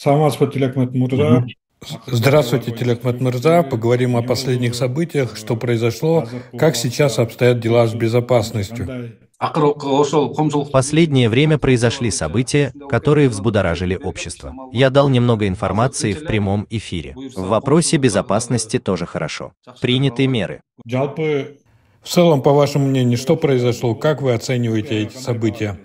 Мгм. Здравствуйте, Тилякмат Мырза. Поговорим о последних событиях, что произошло, как сейчас обстоят дела с безопасностью. В последнее время произошли события, которые взбудоражили общество. Я дал немного информации в прямом эфире. В вопросе безопасности тоже хорошо. Приняты меры. В целом, по вашему мнению, что произошло? Как вы оцениваете эти события?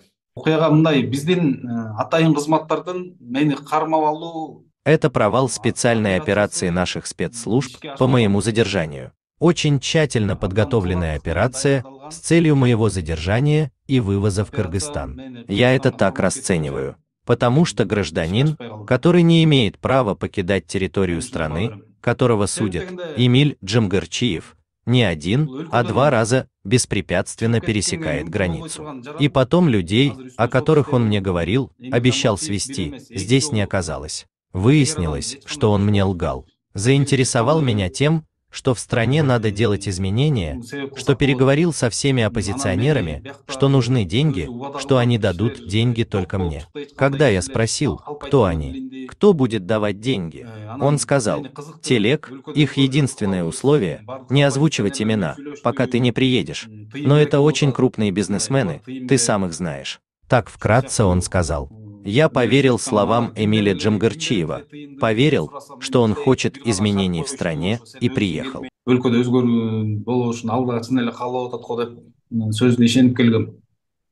Это провал специальной операции наших спецслужб по моему задержанию. Очень тщательно подготовленная операция с целью моего задержания и вывоза в Кыргызстан. Я это так расцениваю. Потому что гражданин, который не имеет права покидать территорию страны, которого судят Эмиль Джамгарчиев, не один, а два раза беспрепятственно пересекает границу. И потом людей, о которых он мне говорил, обещал свести, здесь не оказалось. Выяснилось, что он мне лгал. Заинтересовал меня тем, что в стране надо делать изменения, что переговорил со всеми оппозиционерами, что нужны деньги, что они дадут деньги только мне. Когда я спросил, кто они, кто будет давать деньги, он сказал: Телек, их единственное условие — не озвучивать имена, пока ты не приедешь. Но это очень крупные бизнесмены, ты сам их знаешь. Так вкратце он сказал. Я поверил словам Эмиля Джамгарчиева, поверил, что он хочет изменений в стране, и приехал.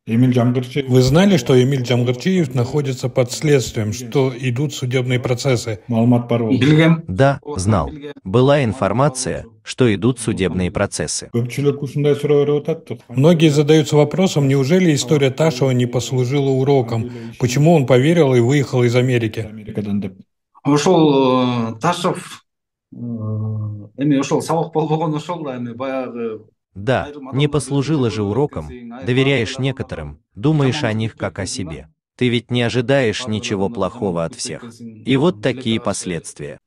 Вы знали, что Эмиль Джамгарчиев находится под следствием, что идут судебные процессы? Да, знал. Была информация, что идут судебные процессы. Многие задаются вопросом, неужели история Ташева не послужила уроком? Почему он поверил и выехал из Америки? Да, не послужило же уроком, доверяешь некоторым, думаешь о них как о себе. Ты ведь не ожидаешь ничего плохого от всех. И вот такие последствия.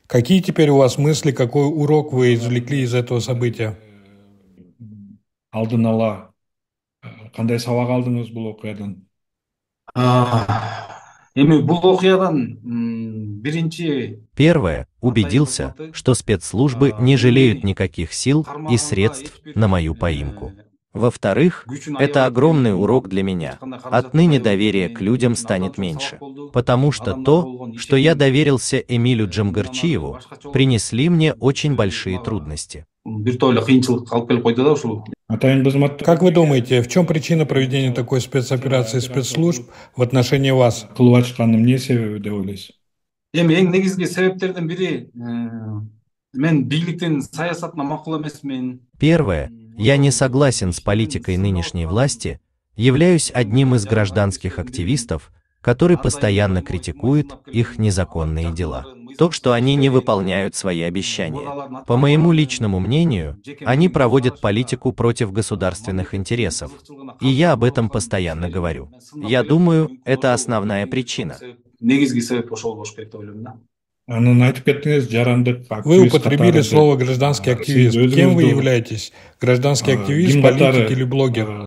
Какие теперь у вас мысли, какой урок вы извлекли из этого события? Первое, убедился, что спецслужбы не жалеют никаких сил и средств на мою поимку. Во-вторых, это огромный урок для меня. Отныне доверие к людям станет меньше. Потому что то, что я доверился Эмилю Джамгарчиеву, принесли мне очень большие трудности. Как вы думаете, в чем причина проведения такой спецоперации спецслужб в отношении вас? Первое, я не согласен с политикой нынешней власти, являюсь одним из гражданских активистов, который постоянно критикует их незаконные дела. То, что они не выполняют свои обещания. По моему личному мнению, они проводят политику против государственных интересов. И я об этом постоянно говорю. Я думаю, это основная причина. Вы употребили слово «гражданский активист». Кем вы являетесь? Гражданский активист, политик или блогер?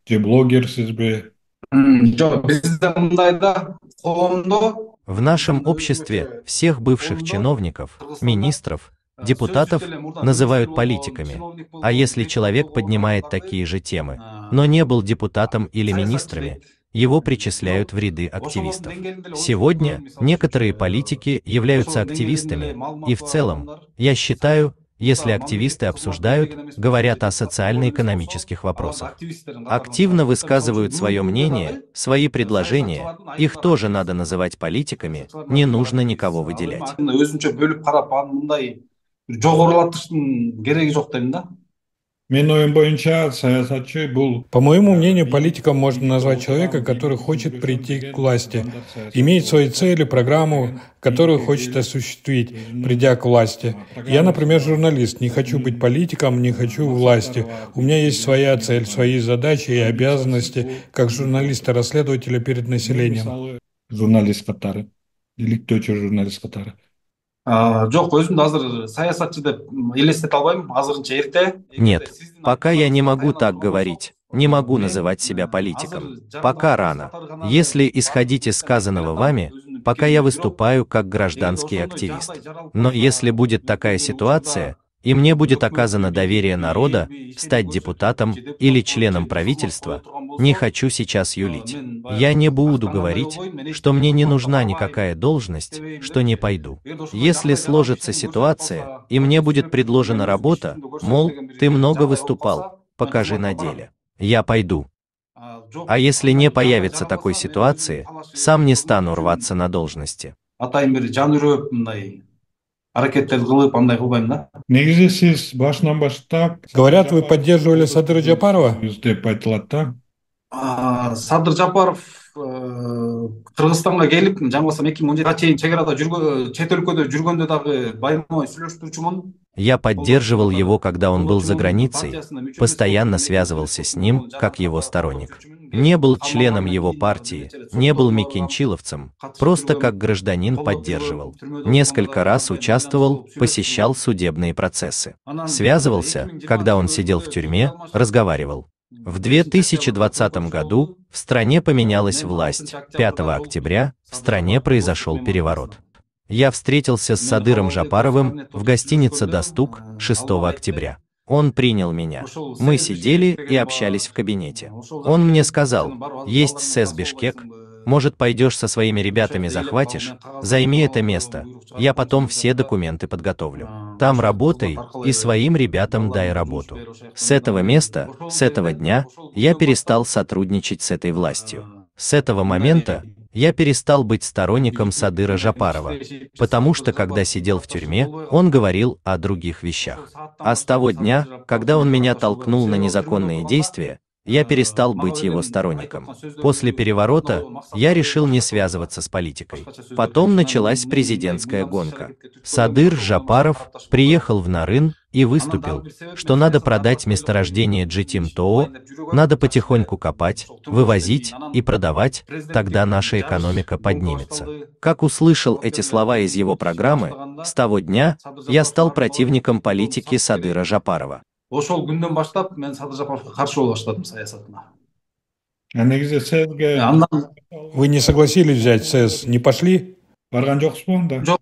В нашем обществе всех бывших чиновников, министров, депутатов называют политиками. А если человек поднимает такие же темы, но не был депутатом или министрами, его причисляют в ряды активистов. Сегодня некоторые политики являются активистами, и в целом, я считаю, если активисты обсуждают, говорят о социально-экономических вопросах, активно высказывают свое мнение, свои предложения, их тоже надо называть политиками, не нужно никого выделять. По моему мнению, политиком можно назвать человека, который хочет прийти к власти, имеет свои цели, программу, которую хочет осуществить, придя к власти. Я, например, журналист, не хочу быть политиком, не хочу власти. У меня есть своя цель, свои задачи и обязанности, как журналиста-расследователя перед населением. Журналист Катары. Или кто еще журналист Катары? Нет, пока я не могу так говорить. не могу называть себя политиком. Пока рано. Если исходить из сказанного вами, пока я выступаю как гражданский активист. Но если будет такая ситуация, и мне будет оказано доверие народа стать депутатом или членом правительства, не хочу сейчас юлить. Я не буду говорить, что мне не нужна никакая должность, что не пойду. Если сложится ситуация, и мне будет предложена работа, мол, ты много выступал, покажи на деле. Я пойду. А если не появится такой ситуации, сам не стану рваться на должности. Негизи сиз башынан баштап говорят, вы поддерживали Садыра Жапарова? Деп айтылат да. Садыр Жапаров Кыргызстанга келип, жаңылбасам 2017 чейин чек арада чет өлкөдө жүргөндө дагы байырмай сүйлөштүрчүмүн. Я поддерживал его, когда он был за границей, постоянно связывался с ним, как его сторонник. Не был членом его партии, не был микинчиловцем, просто как гражданин поддерживал. Несколько раз участвовал, посещал судебные процессы. Связывался, когда он сидел в тюрьме, разговаривал. В 2020 году в стране поменялась власть. 5 октября в стране произошел переворот. Я встретился с Садыром Жапаровым в гостинице «Достук» 6 октября. Он принял меня. Мы сидели и общались в кабинете. Он мне сказал, есть СЭС Бишкек, может, пойдешь со своими ребятами захватишь, займи это место, я потом все документы подготовлю. Там работай и своим ребятам дай работу. С этого места, с этого дня, я перестал сотрудничать с этой властью. С этого момента я перестал быть сторонником Садыра Жапарова, потому что, когда сидел в тюрьме, он говорил о других вещах. А с того дня, когда он меня толкнул на незаконные действия, я перестал быть его сторонником. После переворота я решил не связываться с политикой. Потом началась президентская гонка. Садыр Жапаров приехал в Нарын и выступил, что надо продать месторождение Джитим-Тоо, надо потихоньку копать, вывозить и продавать, тогда наша экономика поднимется. Как услышал эти слова из его программы, с того дня я стал противником политики Садыра Жапарова. Ошол күндөн баштап мен Садыр Жапаровго каршы боло баштадым саясатына. Вы не согласились взять СЭС, не пошли? Барган жоксузбу анда? Жок,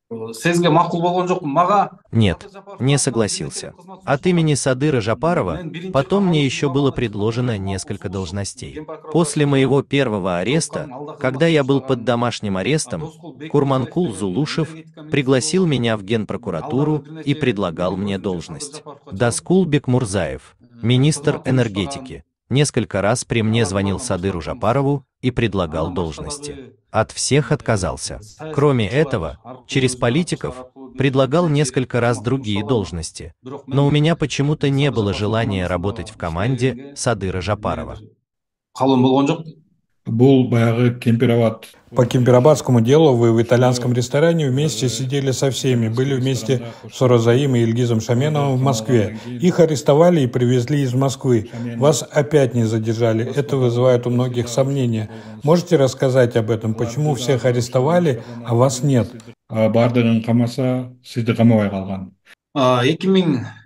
СЭСге макул болгон жокмун. Мага Нет, не согласился. От имени Садыра Жапарова потом мне еще было предложено несколько должностей. После моего первого ареста, когда я был под домашним арестом, Курманкул Зулушев пригласил меня в Генпрокуратуру и предлагал мне должность. Даскул Бекмурзаев, министр энергетики, несколько раз при мне звонил Садыру Жапарову и предлагал должности. От всех отказался. Кроме этого, через политиков предлагал несколько раз другие должности. Но у меня почему-то не было желания работать в команде Садыра Жапарова. По Кемпирабадскому делу вы в итальянском ресторане вместе сидели со всеми, были вместе с Орозаим и Ильгизом Шаменовым в Москве. Их арестовали и привезли из Москвы. Вас опять не задержали. Это вызывает у многих сомнения. Можете рассказать об этом? Почему всех арестовали, а вас нет? 2022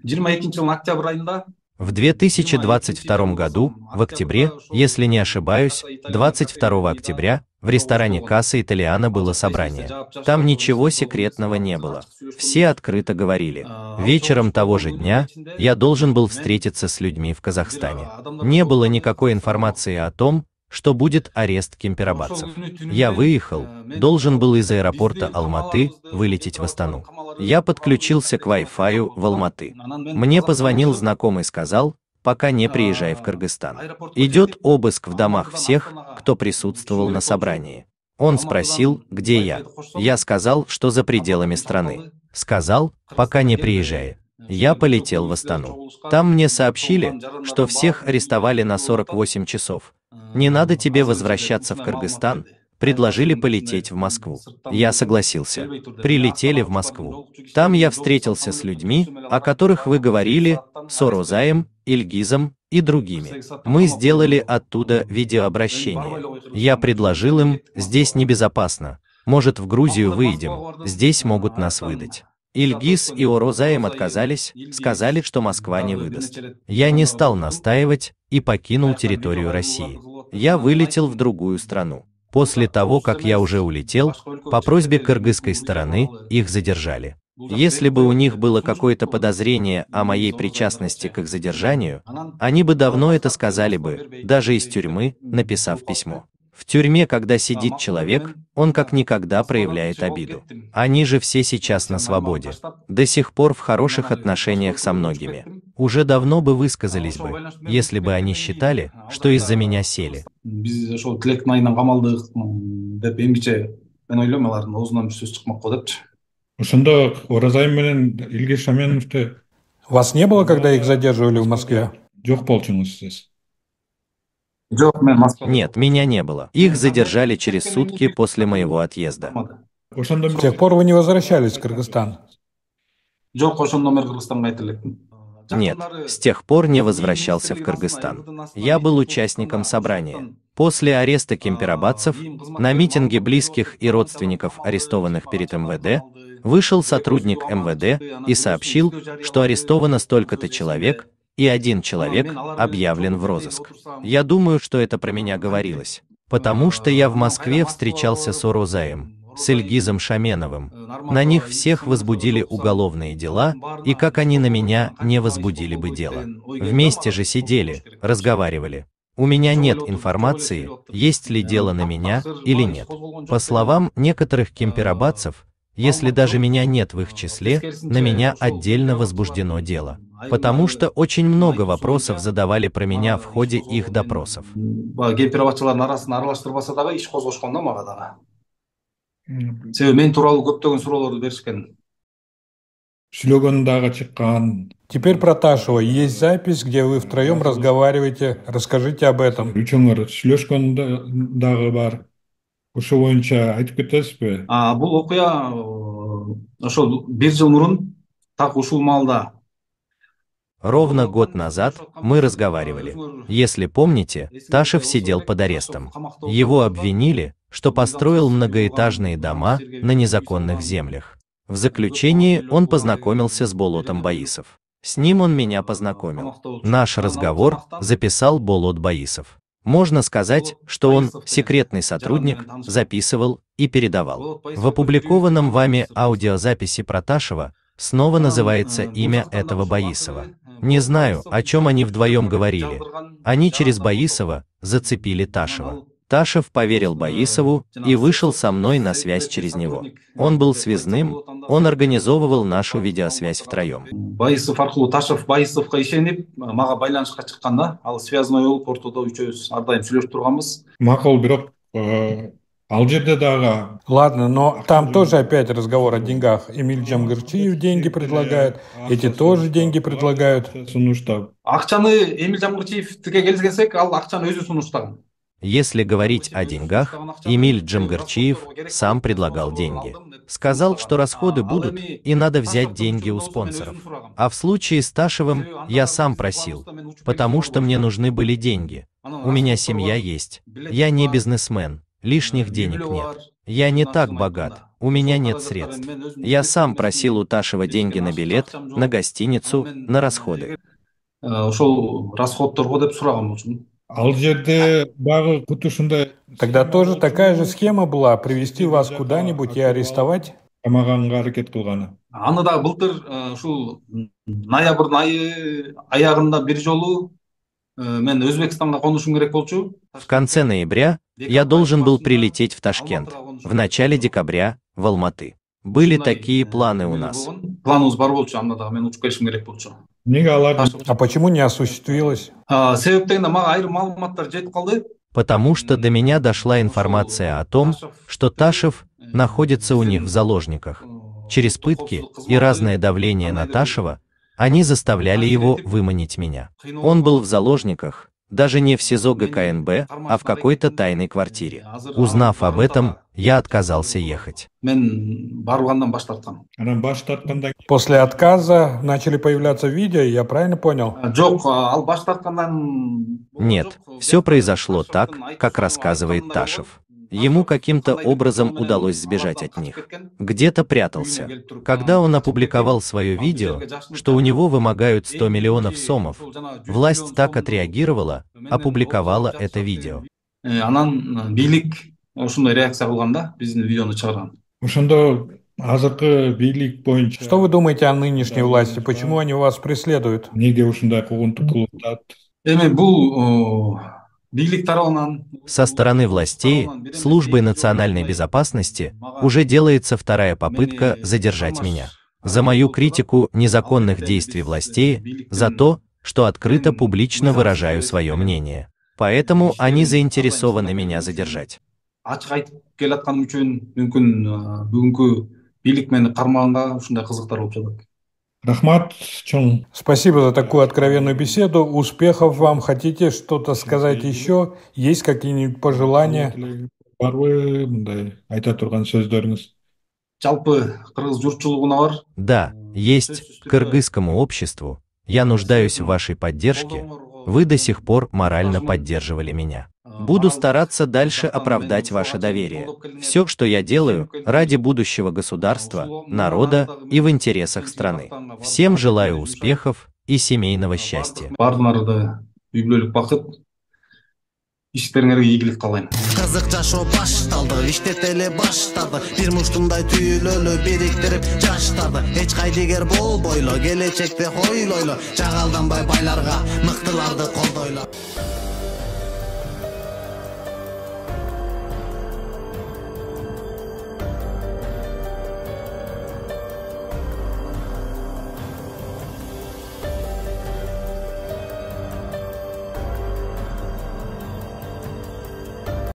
жылдын октябрь айында В 2022 году, в октябре, если не ошибаюсь, 22 октября, в ресторане Касса Италиана было собрание. Там ничего секретного не было. Все открыто говорили. Вечером того же дня я должен был встретиться с людьми в Казахстане. Не было никакой информации о том, что будет арест кемпирабадцев. Я выехал, должен был из аэропорта Алматы вылететь в Астану. Я подключился к Wi-Fi в Алматы. Мне позвонил знакомый, сказал, пока не приезжай в Кыргызстан. Идет обыск в домах всех, кто присутствовал на собрании. Он спросил, где я. Я сказал, что за пределами страны. Сказал, пока не приезжай. Я полетел в Астану. Там мне сообщили, что всех арестовали на 48 часов. Не надо тебе возвращаться в Кыргызстан. Предложили полететь в Москву. Я согласился. Прилетели в Москву. Там я встретился с людьми, о которых вы говорили, с Орозаем, Ильгизом и другими. Мы сделали оттуда видеообращение. Я предложил им, здесь небезопасно. Может, в Грузию выйдем, здесь могут нас выдать. Ильгиз и Орозаем отказались, сказали, что Москва не выдаст. Я не стал настаивать и покинул территорию России. Я вылетел в другую страну. После того, как я уже улетел, по просьбе кыргызской стороны их задержали. Если бы у них было какое-то подозрение о моей причастности к их задержанию, они бы давно это сказали бы, даже из тюрьмы, написав письмо. В тюрьме, когда сидит человек, он как никогда проявляет обиду. Они же все сейчас на свободе. До сих пор в хороших отношениях со многими. Уже давно бы высказались бы, если бы они считали, что из-за меня сели. Ошондо Оразайым менен Илгиз Шаменовду вас не было, когда их задерживали в Москве? Жок болчуңуз сиз. Нет, меня не было. Их задержали через сутки после моего отъезда. С тех пор вы не возвращались в Кыргызстан? Нет, с тех пор не возвращался в Кыргызстан. Я был участником собрания. После ареста кемпирабадцев на митинге близких и родственников арестованных перед МВД вышел сотрудник МВД и сообщил, что арестовано столько-то человек, и один человек объявлен в розыск. Я думаю, что это про меня говорилось, потому что я в Москве встречался с Орозаем, с Ильгизом Шаменовым. На них всех возбудили уголовные дела, и как они на меня не возбудили бы дело. Вместе же сидели, разговаривали. У меня нет информации, есть ли дело на меня или нет. По словам некоторых кемпирабадцев, если даже меня нет в их числе, на меня отдельно возбуждено дело. Потому что очень много вопросов задавали про меня в ходе их допросов. Теперь про Ташева. Есть запись, где вы втроем разговариваете. Расскажите об этом. Бул окуя ошол бир жыл мурун так ушул маалда. Ровно год назад мы разговаривали. Если помните, Ташев сидел под арестом. Его обвинили, что построил многоэтажные дома на незаконных землях. В заключении он познакомился с Болотом Боисов. С ним он меня познакомил. Наш разговор записал Болот Боисов. Можно сказать, что он, секретный сотрудник, записывал и передавал. В опубликованном вами аудиозаписи про Ташева снова называется имя этого Боисова. Не знаю, о чем они вдвоем говорили. Они через Боисова зацепили Ташева. Ташев поверил Боисову и вышел со мной на связь через него. Он был связным, он организовывал нашу видеосвязь втроем. Боисов аркылуу Ташев Боисовго ишенип, мага байланышка чыкканда, ал связной болуп ортодо үчөөбүз ар дайым сүйлөшүп турганбыз. Макул, бирок ал жерде дагы. Ладно, но там тоже опять разговор о деньгах. Эмиль Джамгырчиев деньги предлагает, эти тоже деньги предлагают. Акчаны Эмиль Джамгырчиевге келгенсек, ал акчаны өзү сунуштаган. Если говорить о деньгах, Эмиль Джамгырчиев сам предлагал деньги. Сказал, что расходы будут, и надо взять деньги у спонсоров. А в случае с Ташевым я сам просил, потому что мне нужны были деньги. У меня семья есть. Я не бизнесмен, лишних денег нет. Я не так богат, у меня нет средств. Я сам просил у Ташева деньги на билет, на гостиницу, на расходы. Ошол расходторго деп сураган болчумун. Тогда тоже такая же схема была, привести вас куда-нибудь и арестовать? Аны да былтыр ушул ноябрдын айы аягында бир жолу мен Өзбекстанга конушум керек болчу. В конце ноября я должен был прилететь в Ташкент, в начале декабря в Алматы. Были такие планы у нас. Планыбыз бар болчу, анда дагы мен учуп келишим керек болчу. А почему не осуществилось? Потому что до меня дошла информация о том, что Ташев находится у них в заложниках. Через пытки и разное давление на Ташева они заставляли его выманить меня. Он был в заложниках, даже не в СИЗО ГКНБ, а в какой-то тайной квартире. Узнав об этом, я отказался ехать. После отказа начали появляться видео, я правильно понял? Нет, все произошло так, как рассказывает Ташев. Ему каким-то образом удалось сбежать от них. Где-то прятался. Когда он опубликовал свое видео, что у него вымогают 100 миллионов сомов, власть так отреагировала, опубликовала это видео. Анан бийлик ошондой реакция кылган да, биздин видеону чыгарган. Ошондо азыркы бийлик боюнча. Что вы думаете о нынешней власти? Почему они вас преследуют? Неге ушундай куугунтук кылып атат? Эми бул бийлик тарабынан Со стороны властей, службы национальной безопасности, уже делается вторая попытка задержать меня. За мою критику незаконных действий властей, за то, что открыто публично выражаю свое мнение. Поэтому они заинтересованы меня задержать. ачык айтып келатканым үчүн мүмкүн бүгүнкү бийлик мени кармаганга ушундай кызыктар болуп жатат. Рахмат, чоң. Спасибо за такую откровенную беседу. Успехов вам. Хотите что-то сказать еще? Есть какие-нибудь пожелания? Барбы мындай айта турган сөздөрүңүз? Жалпы кыргыз журтчулугуна бар. Да, есть, кыргызскому обществу. Я нуждаюсь в вашей поддержке. Вы до сих пор морально поддерживали меня. Буду стараться дальше оправдать ваше доверие. Все, что я делаю, ради будущего государства, народа и в интересах страны. Всем желаю успехов и семейного счастья. Бардыңарда үй-бүлөлүк бакыт, иштериңерге ийгилик каалайм. Кызык жашоо башталды, иштетели баштады. Бир муштумдай түйүлөлү бириктирип жаштарды. Эч кайдыгер болбойло, келечекте хойлойло. Жагалданбай байларга, мыктыларды колдойло.